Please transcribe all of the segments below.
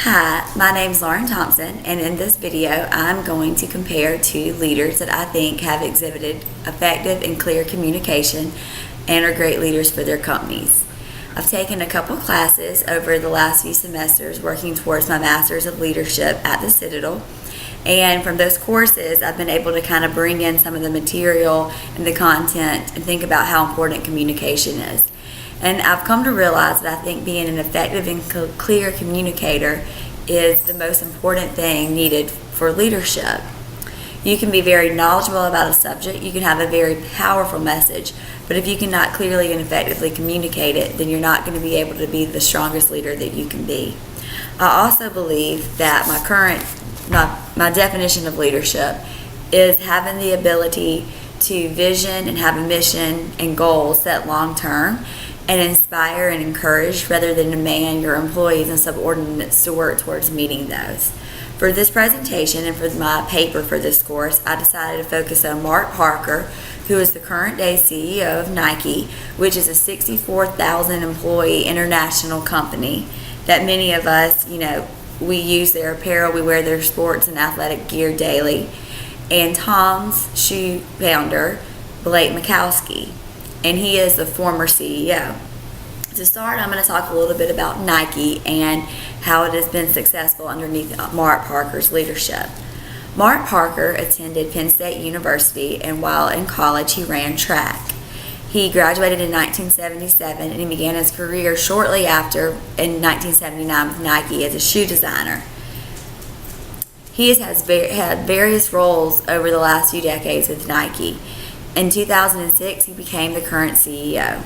Hi, my name is Thompson, and in this video, I'm going to compare two leaders that I think have exhibited effective and clear communication and are great leaders for their companies. I've taken a couple classes over the last few semesters working towards my Master's of Leadership at the Citadel, and from those courses, I've been able to kind of bring in some of the material and the content and think about how important communication is. And I've come to realize that I think being an effective and clear communicator is the most important thing needed for leadership. You can be very knowledgeable about a subject, you can have a very powerful message, but if you cannot clearly and effectively communicate it, then you're not going to be able to be the strongest leader that you can be. I also believe that my definition of leadership is having the ability to vision and have a mission and goals set long term and inspire and encourage rather than demand your employees and subordinates to work towards meeting those. For this presentation and for my paper for this course, I decided to focus on Mark Parker, who is the current day CEO of Nike, which is a 64,000 employee international company that many of us, we use their apparel, we wear their sports and athletic gear daily, and Tom's shoe founder, Blake Mikowski, and he is the former CEO. To start, I'm going to talk a little bit about Nike and how it has been successful underneath Mark Parker's leadership. Mark Parker attended Penn State University, and while in college, he ran track. He graduated in 1977, and he began his career shortly after in 1979 with Nike as a shoe designer. He has had various roles over the last few decades with Nike. In 2006, he became the current CEO.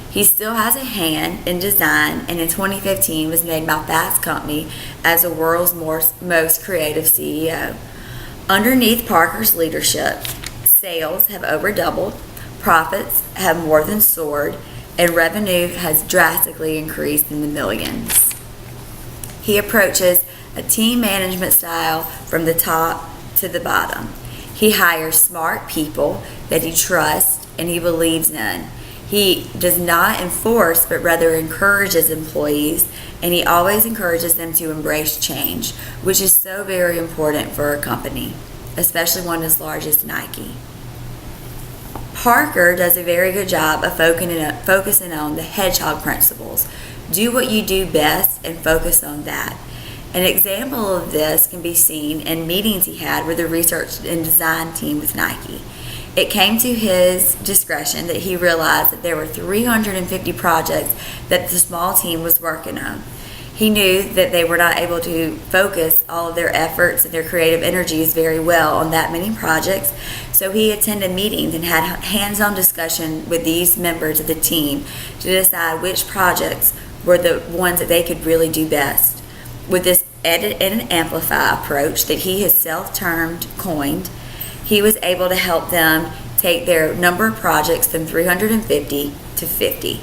He still has a hand in design, and in 2015 was named by Fast Company as the world's most creative CEO. Underneath Parker's leadership, sales have over doubled, profits have more than soared, and revenue has drastically increased in the millions. He approaches a team management style from the top to the bottom. He hires smart people that he trusts and he believes in. He does not enforce, but rather encourages employees, and he always encourages them to embrace change, which is so very important for a company, especially one as large as Nike. Parker does a very good job of focusing on the hedgehog principles. Do what you do best and focus on that. An example of this can be seen in meetings he had with the research and design team with Nike. It came to his discretion that he realized that there were 350 projects that the small team was working on. He knew that they were not able to focus all of their efforts and their creative energies very well on that many projects, so he attended meetings and had hands-on discussion with these members of the team to decide which projects were the ones that they could really do best. With this edit and amplify approach that he has coined, he was able to help them take their number of projects from 350 to 50.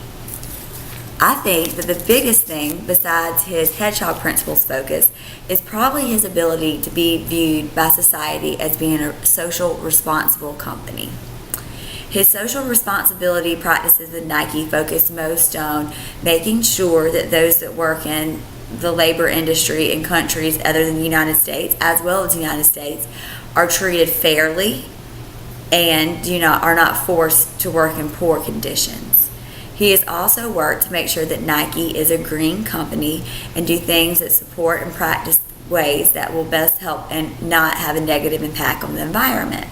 I think that the biggest thing besides his hedgehog principles focus is probably his ability to be viewed by society as being a social responsible company. His social responsibility practices with Nike focus most on making sure that those that work in the labor industry in countries other than the United States, as well as the United States, are treated fairly and are not forced to work in poor conditions. He has also worked to make sure that Nike is a green company and do things that support and practice ways that will best help and not have a negative impact on the environment.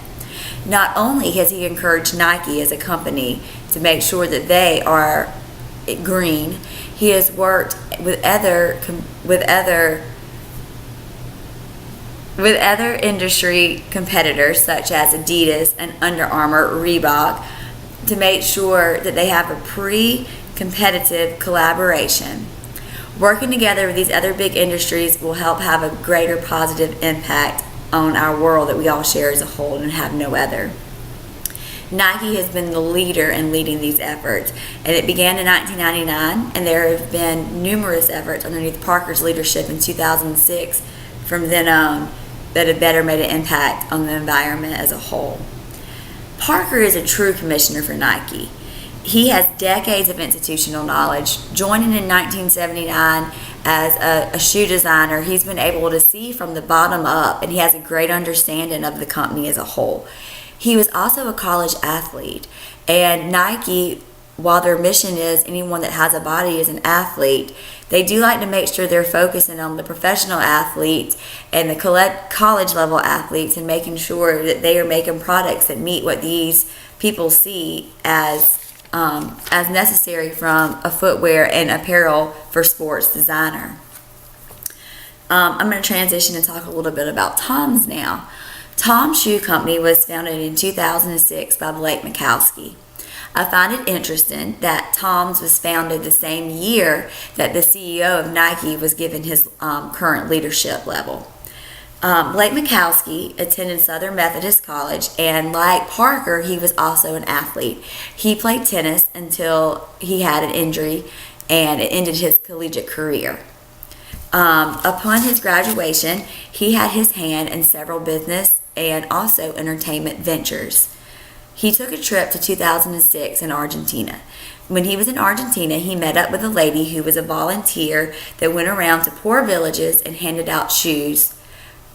Not only has he encouraged Nike as a company to make sure that they are green, he has worked with other industry competitors such as Adidas and Under Armour, Reebok, to make sure that they have a pre-competitive collaboration. Working together with these other big industries will help have a greater positive impact on our world that we all share as a whole and have no other. Nike has been the leader in leading these efforts, and it began in 1999, and there have been numerous efforts underneath Parker's leadership in 2006 from then on that have better made an impact on the environment as a whole. Parker is a true commissioner for Nike. He has decades of institutional knowledge. Joining in 1979 as a shoe designer, he's been able to see from the bottom up, and he has a great understanding of the company as a whole. He was also a college athlete, and Nike, while their mission is anyone that has a body is an athlete, they do like to make sure they're focusing on the professional athletes and the college level athletes, and making sure that they are making products that meet what these people see as necessary from a footwear and apparel for sports designer. I'm going to transition and talk a little bit about Tom's now. Tom's Shoe Company was founded in 2006 by Blake Mikowski. I find it interesting that Tom's was founded the same year that the CEO of Nike was given his current leadership level. Blake Mikowski attended Southern Methodist College, and like Parker, he was also an athlete. He played tennis until he had an injury, and it ended his collegiate career. Upon his graduation, he had his hand in several business and also entertainment ventures. He took a trip to 2006 in Argentina. When he was in Argentina, he met up with a lady who was a volunteer that went around to poor villages and handed out shoes.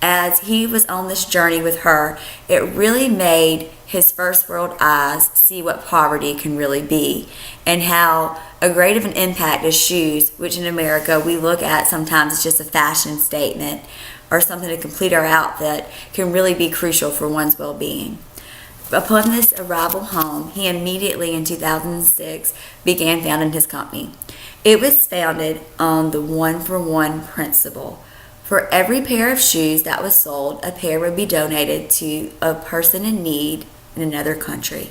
As he was on this journey with her, it really made his first world eyes see what poverty can really be, and how a great of an impact is shoes, which in America we look at sometimes as just a fashion statement or something to complete our outfit, can really be crucial for one's well-being. Upon this arrival home, he immediately in 2006 began founding his company. It was founded on the one-for-one principle. For every pair of shoes that was sold, a pair would be donated to a person in need in another country.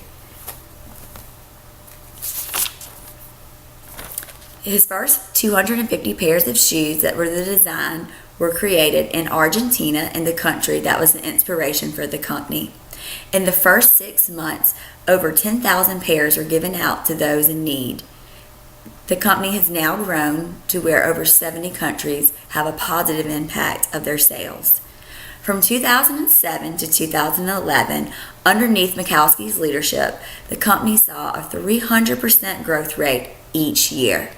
His first 250 pairs of shoes that were the design were created in Argentina, in the country that was the inspiration for the company. In the first 6 months, over 10,000 pairs were given out to those in need. The company has now grown to where over 70 countries have a positive impact of their sales. From 2007 to 2011, underneath Mikowski's leadership, the company saw a 300% growth rate each year.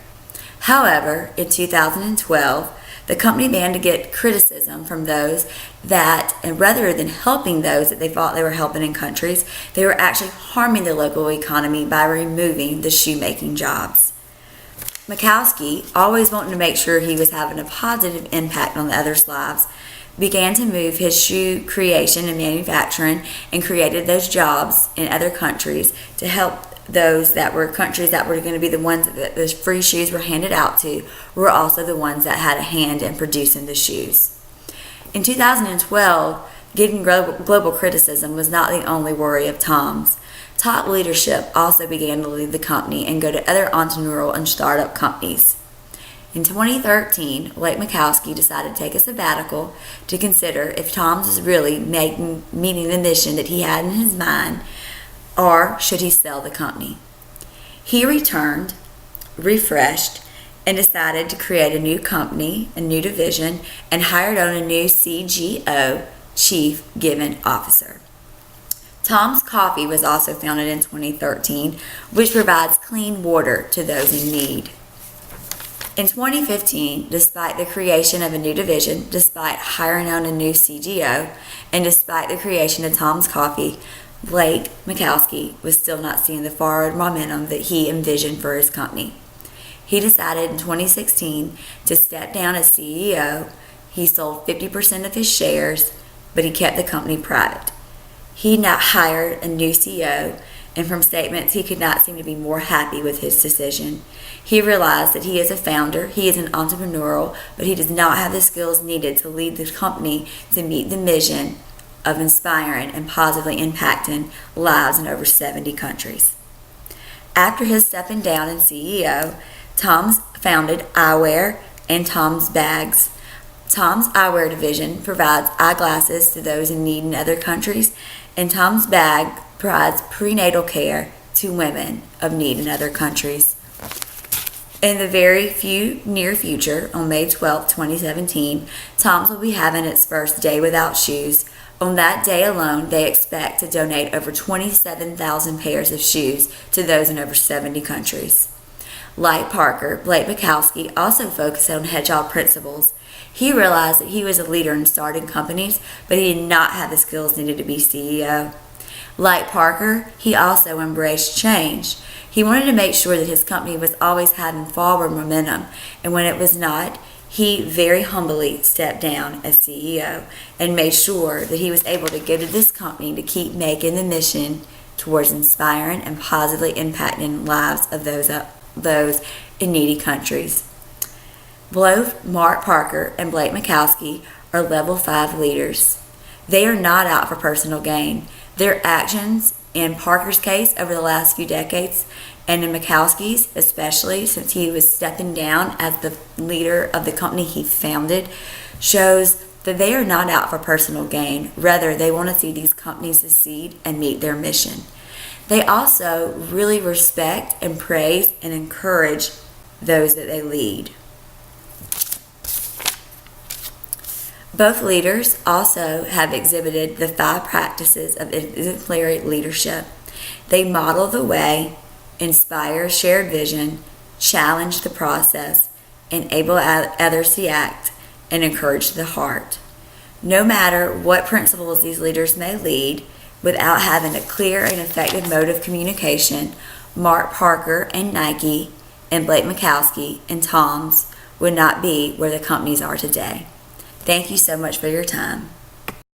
However, in 2012, the company began to get criticism from those that, and rather than helping those that they thought they were helping in countries, they were actually harming the local economy by removing the shoemaking jobs. Mikowski, always wanting to make sure he was having a positive impact on the others' lives, began to move his shoe creation and manufacturing and created those jobs in other countries to help those that were countries that were going to be the ones that the free shoes were handed out to, were also the ones that had a hand in producing the shoes. In 2012, getting global criticism was not the only worry of Tom's. Top leadership also began to leave the company and go to other entrepreneurial and startup companies. In 2013, Blake Mikowski decided to take a sabbatical to consider if Tom's was really meeting the mission that he had in his mind, or should he sell the company. He returned, refreshed, and decided to create a new company, a new division, and hired on a new CGO, Chief Giving Officer. Tom's Coffee was also founded in 2013, which provides clean water to those in need. In 2015, despite the creation of a new division, despite hiring on a new CGO, and despite the creation of Tom's Coffee, Blake Mikowski was still not seeing the forward momentum that he envisioned for his company. He decided in 2016 to step down as CEO. He sold 50% of his shares, but he kept the company private. He now hired a new CEO, and from statements, he could not seem to be more happy with his decision. He realized that he is a founder, he is an entrepreneurial, but he does not have the skills needed to lead the company to meet the mission of inspiring and positively impacting lives in over 70 countries. After his stepping down as CEO, Tom's founded Eyewear and Tom's Bags. Tom's Eyewear division provides eyeglasses to those in need in other countries, and Tom's Bag provides prenatal care to women of need in other countries. In the very near future, on May 12, 2017, Tom's will be having its first Day Without Shoes. On that day alone, they expect to donate over 27,000 pairs of shoes to those in over 70 countries. Like Parker, Blake Mikowski also focused on Hedgehog principles. He realized that he was a leader in starting companies, but he did not have the skills needed to be CEO. Like Parker, he also embraced change. He wanted to make sure that his company was always having forward momentum, and when it was not, he very humbly stepped down as CEO and made sure that he was able to go to this company to keep making the mission towards inspiring and positively impacting lives of those in needy countries. Both Mark Parker and Blake Mikowski are level 5 leaders. They are not out for personal gain. Their actions, in Parker's case over the last few decades, and in Mikowski's, especially since he was stepping down as the leader of the company he founded, shows that they are not out for personal gain. Rather, they want to see these companies succeed and meet their mission. They also really respect and praise and encourage those that they lead. Both leaders also have exhibited the 5 practices of exemplary leadership. They model the way, inspire shared vision, challenge the process, enable others to act, and encourage the heart. No matter what principles these leaders may lead, without having a clear and effective mode of communication, Mark Parker and Nike and Blake Mikowski and Tom's would not be where the companies are today. Thank you so much for your time.